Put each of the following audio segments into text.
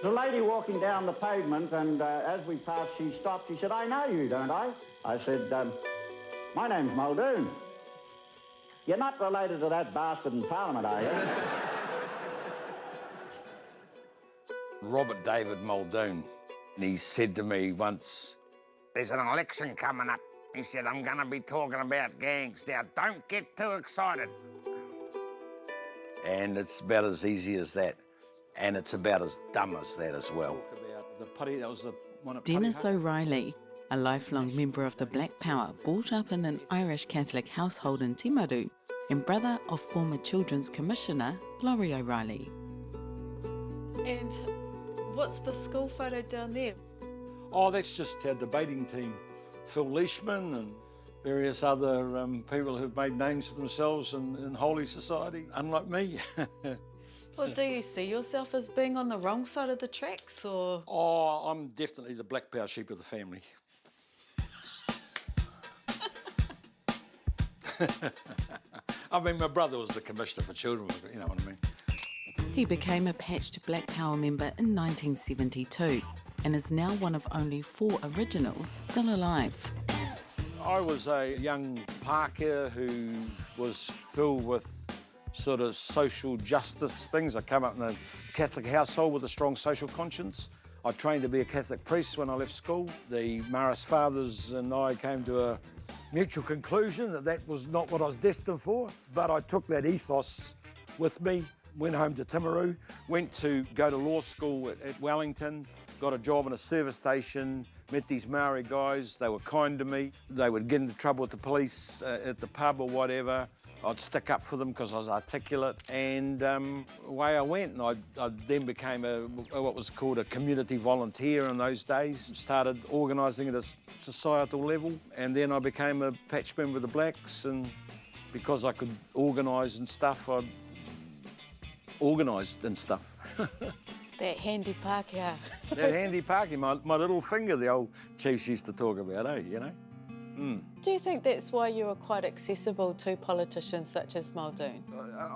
The lady walking down the pavement, and as we passed, she stopped. She said, "I know you, don't I?" I said, "My name's Muldoon." "You're not related to that bastard in Parliament, are you?" Robert David Muldoon, and he said to me once, "There's an election coming up." He said, "I'm going to be talking about gangs. Now, don't get too excited." And it's about as easy as that. And it's about as dumb as that as well. Denis O'Reilly, a lifelong member of the Black Power, brought up in an Irish Catholic household in Timaru, and brother of former Children's Commissioner Laurie O'Reilly. And what's the school photo down there? Oh, that's just our debating team. Phil Leishman and various other people who've made names for themselves in Holy Society, unlike me. Well, do you see yourself as being on the wrong side of the tracks, or...? Oh, I'm definitely the black power sheep of the family. I mean, my brother was the Commissioner for Children, you know what I mean. He became a patched Black Power member in 1972 and is now one of only 4 originals still alive. I was a young Pākehā who was filled with sort of social justice things. I came up in a Catholic household with a strong social conscience. I trained to be a Catholic priest when I left school. The Maris fathers and I came to a mutual conclusion that that was not what I was destined for, but I took that ethos with me, went home to Timaru, went to go to law school at Wellington, got a job in a service station, met these Maori guys. They were kind to me. They would get into trouble with the police at the pub or whatever. I'd stick up for them because I was articulate, and away I went. And I then became what was called a community volunteer in those days. Started organising at a societal level, and then I became a patch member of the Blacks, and because I could organise and stuff, I organised and stuff. That handy Pākehā. That handy Pākehā, my little finger, the old chiefs used to talk about, you know? Do you think that's why you were quite accessible to politicians such as Muldoon?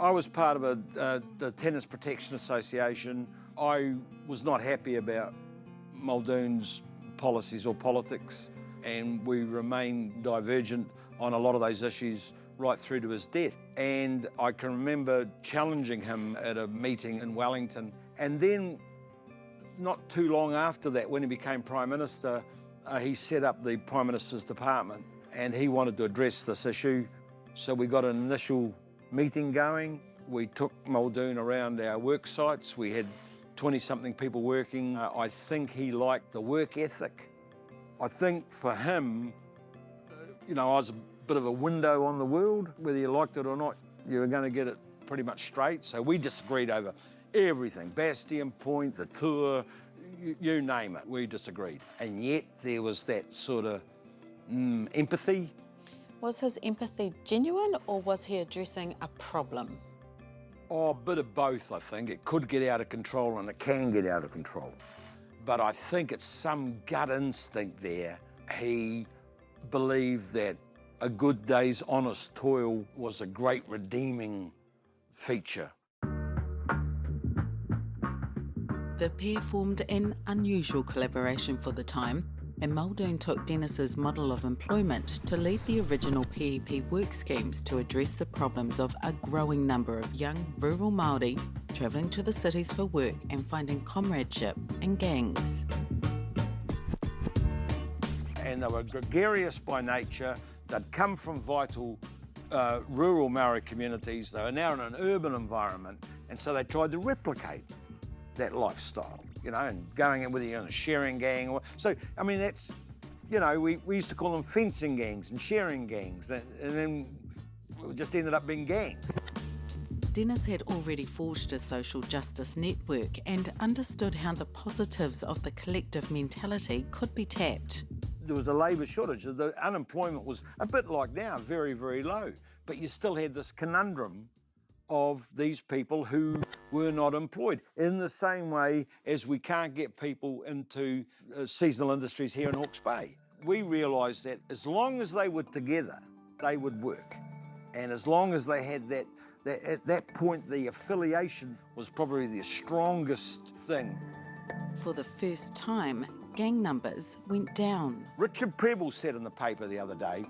I was part of the Tenants Protection Association. I was not happy about Muldoon's policies or politics, and we remained divergent on a lot of those issues right through to his death. And I can remember challenging him at a meeting in Wellington, and then not too long after that, when he became Prime Minister, he set up the Prime Minister's department, and he wanted to address this issue. So we got an initial meeting going. We took Muldoon around our work sites. We had 20-something people working. I think he liked the work ethic. I think for him, you know, I was a bit of a window on the world. Whether you liked it or not, you were going to get it pretty much straight. So we disagreed over everything. Bastion Point, the tour, you name it, we disagreed. And yet there was that sort of empathy. Was his empathy genuine, or was he addressing a problem? Oh, a bit of both, I think. It could get out of control, and it can get out of control. But I think it's some gut instinct there. He believed that a good day's honest toil was a great redeeming feature. The pair formed an unusual collaboration for the time, and Muldoon took Denis's model of employment to lead the original PEP work schemes to address the problems of a growing number of young rural Māori travelling to the cities for work and finding comradeship in gangs. And they were gregarious by nature. They'd come from vital rural Maori communities. They were now in an urban environment, and so they tried to replicate that lifestyle, you know, and going in with you in a sharing gang. So, I mean, that's, you know, we used to call them fencing gangs and sharing gangs, and then it just ended up being gangs. Denis had already forged a social justice network and understood how the positives of the collective mentality could be tapped. There was a labour shortage. The unemployment was a bit like now, very, very low, but you still had this conundrum of these people who were not employed, in the same way as we can't get people into seasonal industries here in Hawke's Bay. We realised that as long as they were together, they would work. And as long as they had that at that point, the affiliation was probably the strongest thing. For the first time, gang numbers went down. Richard Prebble said in the paper the other day,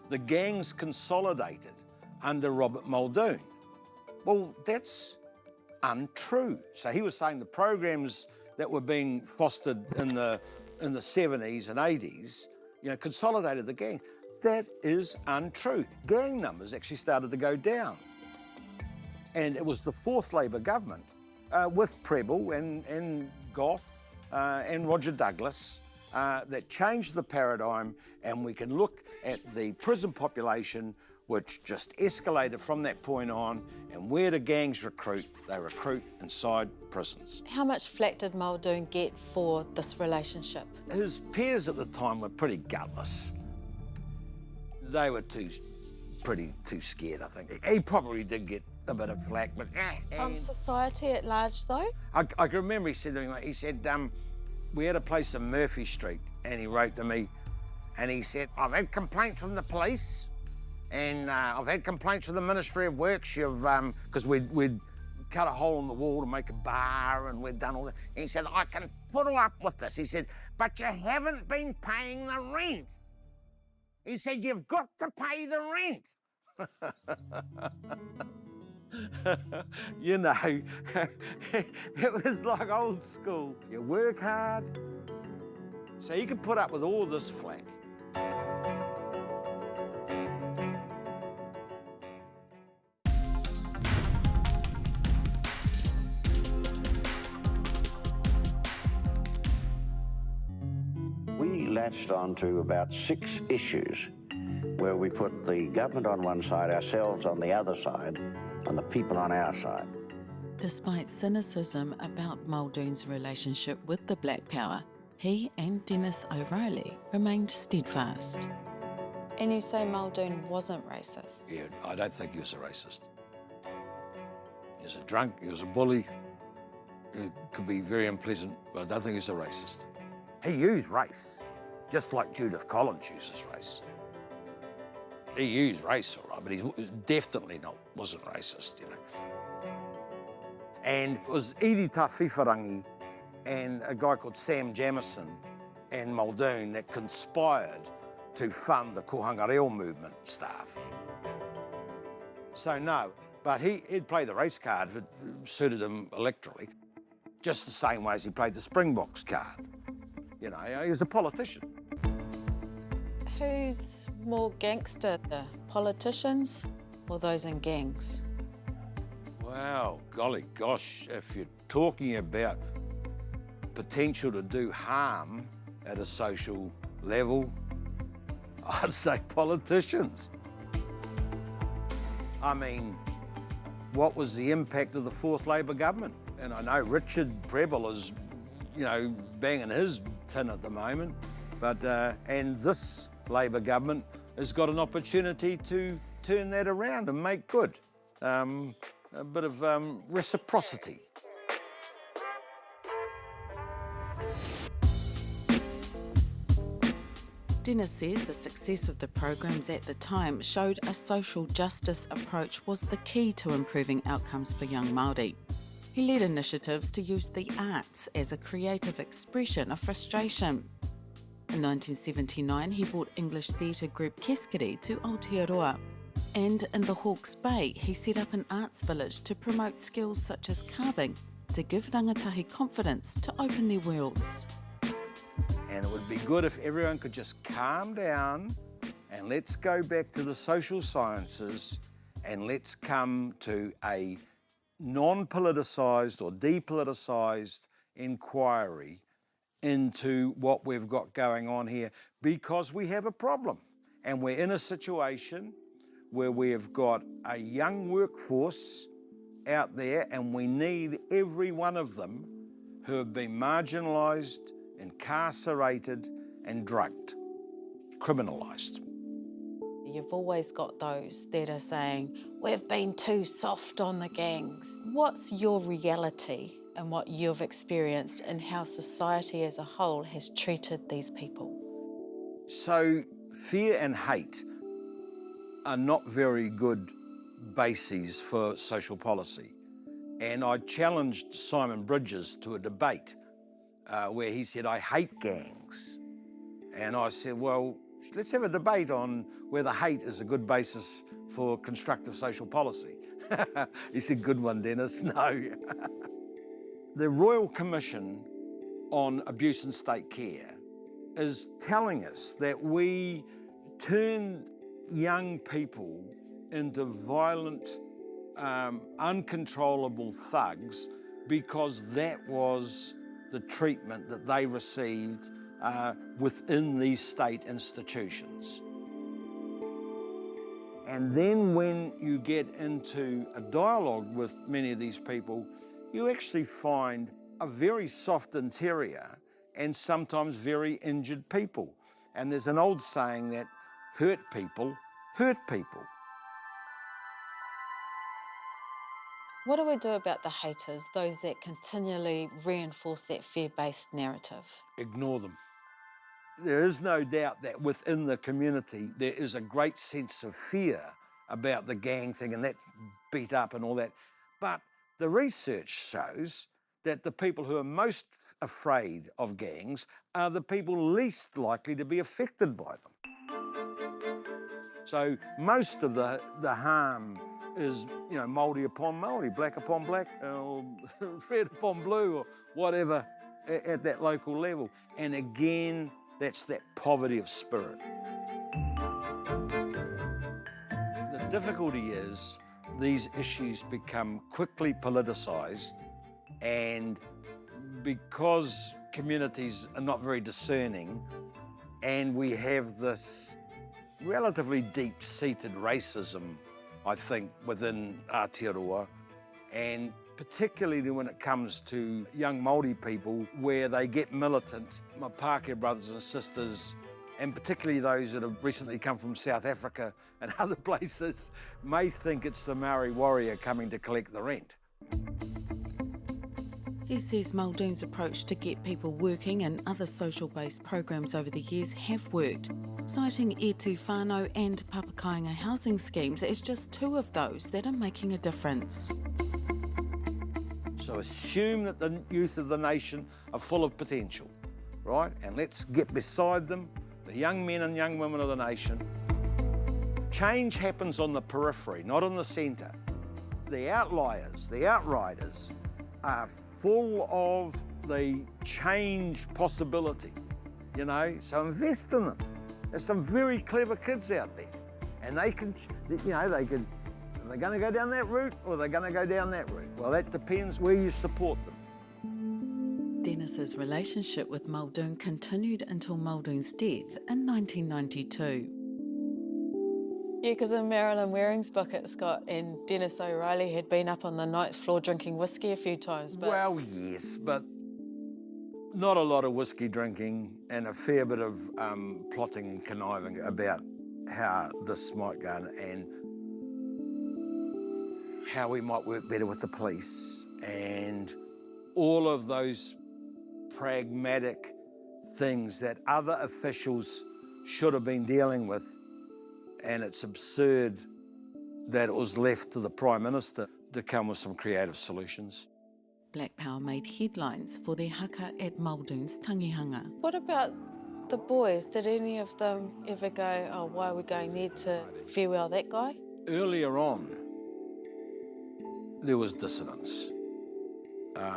the gangs consolidated under Robert Muldoon. Well, that's untrue. So he was saying the programs that were being fostered in the 70s and 80s, consolidated the gang. That is untrue. Gang numbers actually started to go down. And it was the fourth Labor government with Prebble and Gough and Roger Douglas that changed the paradigm, and we can look at the prison population which just escalated from that point on, and where do gangs recruit? They recruit inside prisons. How much flack did Muldoon get for this relationship? His peers at the time were pretty gutless. They were too scared, I think. He probably did get a bit of flack, but... From society at large, though? I can remember he said to me, we had a place in Murphy Street, and he wrote to me, and he said, I've had complaints from the police, and I've had complaints from the Ministry of Works, because we'd cut a hole in the wall to make a bar, and we'd done all that. And he said, I can put up with this. He said, but you haven't been paying the rent. He said, you've got to pay the rent. It was like old school. You work hard, so you can put up with all this flack. We latched on to about 6 issues where we put the government on one side, ourselves on the other side, and the people on our side. Despite cynicism about Muldoon's relationship with the Black Power, he and Denis O'Reilly remained steadfast. And you say Muldoon wasn't racist? Yeah, I don't think he was a racist. He was a drunk, he was a bully. It could be very unpleasant, but I don't think he's a racist. He used race, just like Judith Collins uses race. He used race, all right, but he definitely wasn't racist, And it was Iri Tawhiwharangi and a guy called Sam Jamison and Muldoon that conspired to fund the Kohanga Reo movement staff. So no, but he'd play the race card if it suited him electorally, just the same way as he played the Springboks card. He was a politician. Who's more gangster, the politicians or those in gangs? Wow, golly gosh, if you're talking about potential to do harm at a social level, I'd say politicians. I mean, what was the impact of the fourth Labor government? And I know Richard Prebble is, banging his tin at the moment, but and this Labor government has got an opportunity to turn that around and make good. A bit of reciprocity. Denis says the success of the programs at the time showed a social justice approach was the key to improving outcomes for young Māori. He led initiatives to use the arts as a creative expression of frustration. In 1979, he brought English theatre group Keskeri to Aotearoa. And in the Hawke's Bay, he set up an arts village to promote skills such as carving to give rangatahi confidence to open their worlds. And it would be good if everyone could just calm down and let's go back to the social sciences and let's come to a non-politicised or depoliticised inquiry into what we've got going on here, because we have a problem and we're in a situation where we have got a young workforce out there and we need every one of them who have been marginalised, incarcerated and drugged, criminalised. You've always got those that are saying, we've been too soft on the gangs. What's your reality and what you've experienced and how society as a whole has treated these people? So fear and hate are not very good bases for social policy. And I challenged Simon Bridges to a debate where he said, I hate gangs. And I said, well, let's have a debate on whether hate is a good basis for constructive social policy. He said, good one, Denis. No. The Royal Commission on Abuse and State Care is telling us that we turn young people into violent, uncontrollable thugs because that was the treatment that they received within these state institutions. And then when you get into a dialogue with many of these people, you actually find a very soft interior and sometimes very injured people. And there's an old saying that hurt people hurt people. What do we do about the haters, those that continually reinforce that fear-based narrative? Ignore them. There is no doubt that within the community there is a great sense of fear about the gang thing and that beat up and all that. But the research shows that the people who are most afraid of gangs are the people least likely to be affected by them. So most of the harm is, Māori upon Māori, black upon black, or red upon blue, or whatever at that local level. And again, that's that poverty of spirit. The difficulty is these issues become quickly politicised, and because communities are not very discerning, and we have this relatively deep-seated racism, I think, within Aotearoa, and particularly when it comes to young Māori people, where they get militant. My Pākehā brothers and sisters, and particularly those that have recently come from South Africa and other places, may think it's the Maori warrior coming to collect the rent. He says Muldoon's approach to get people working and other social-based programs over the years have worked, citing E Tu Whānau and Papakainga housing schemes as just two of those that are making a difference. So assume that the youth of the nation are full of potential, right? And let's get beside them, the young men and young women of the nation. Change happens on the periphery, not in the centre. The outliers, the outriders, are full of the change possibility, so invest in them. There's some very clever kids out there, and they're going to go down that route or they're going to go down that route. Well, that depends where you support them. Denis's relationship with Muldoon continued until Muldoon's death in 1992. Yeah, because in Marilyn Waring's book it's got, and Denis O'Reilly had been up on the 9th floor drinking whiskey a few times. But... Well, yes, but not a lot of whiskey drinking and a fair bit of plotting and conniving about how this might go and how we might work better with the police, and all of those pragmatic things that other officials should have been dealing with. And it's absurd that it was left to the Prime Minister to come with some creative solutions. Black Power made headlines for their haka at Muldoon's tangihanga. What about the boys? Did any of them ever go, oh, why are we going there to farewell that guy? Earlier on, there was dissonance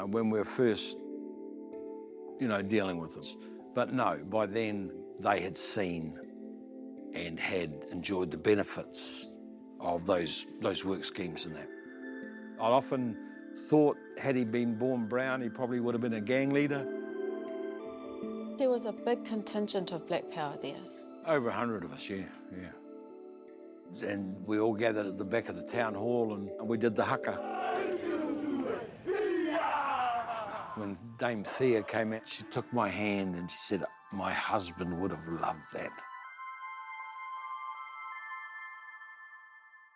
when we were first, dealing with this. But no, by then they had seen and had enjoyed the benefits of those work schemes and that. I often thought, had he been born brown, he probably would have been a gang leader. There was a big contingent of Black Power there. Over 100 of us, yeah. And we all gathered at the back of the town hall and we did the haka. When Dame Thea came out, she took my hand and she said, my husband would have loved that.